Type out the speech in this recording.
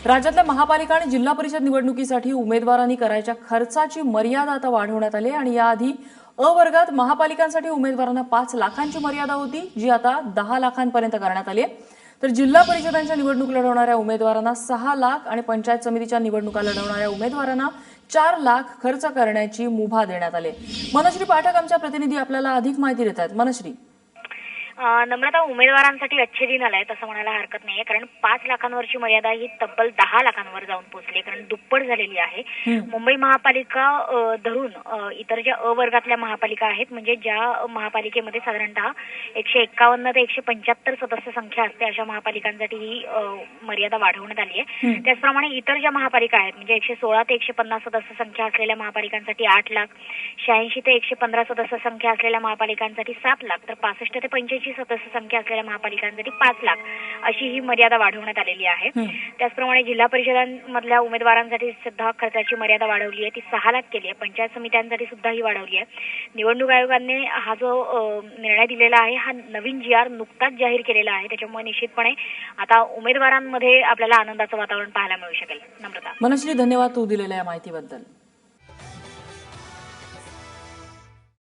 राज्यातल्या महापालिका आणि जिल्हा परिषद निवडणुकीसाठी उमेदवारांनी करायच्या खर्चाची मर्यादा आता वाढवण्यात आली आणि याआधी अ वर्गात महापालिकांसाठी उमेदवारांना 5 लाखांची मर्यादा होती, जी आता 10 लाखांपर्यंत करण्यात आली आहे। तर जिल्हा परिषदांच्या निवडणूक लढवणाऱ्या उमेदवारांना 6 लाख आणि पंचायत समितीच्या निवडणुका लढवणाऱ्या उमेदवारांना 4 लाख खर्च करण्याची मुभा देण्यात आली। मनश्री पाठक आमच्या प्रतिनिधी आपल्याला अधिक माहिती देतात। मनश्री, नम्रता, उमेदवारांसाठी अच्छे दिन आलाय तसं म्हणायला हरकत नाहीये, कारण 5 लाखांवरची मर्यादा ही तब्बल 10 लाखांवर जाऊन पोहोचली, कारण दुप्पट झालेली आहे। मुंबई महापालिका धरून इतर ज्या अ वर्गातल्या महापालिका आहेत, म्हणजे ज्या महापालिकेमध्ये साधारणतः 151 ते 175 सदस्य संख्या असते, अशा महापालिकांसाठी ही मर्यादा वाढवण्यात आली आहे। त्याचप्रमाणे इतर ज्या महापालिका आहेत, म्हणजे 116 ते 150 सदस्य संख्या असलेल्या महापालिकांसाठी 8 लाख, 86 ते 115 सदस्य संख्या असलेल्या महापालिकांसाठी 7 लाख, तर 65 ते 85 सदस्य संख्या असलेल्या महापालिकांसाठी 5 लाख अशी ही मर्यादा वाढवण्यात आलेली आहे। त्याचप्रमाणे जिल्हा परिषदांमधल्या उमेदवारांसाठी सुद्धा खर्चाची मर्यादा वाढवली आहे, ती 6 लाख केली आहे। पंचायत समित्यांसाठी सुद्धा ही वाढवली आहे। निवडणूक आयोगाने हा जो निर्णय दिलेला आहे, हा नवीन GR नुकताच जाहीर केलेला आहे, त्याच्यामुळे निश्चितपणे आता उमेदवारांमध्ये आपल्याला आनंदाचं वातावरण पाहायला मिळू शकेल। नम्रता, मनश्री, धन्यवाद तू दिलेल्या या माहितीबद्दल।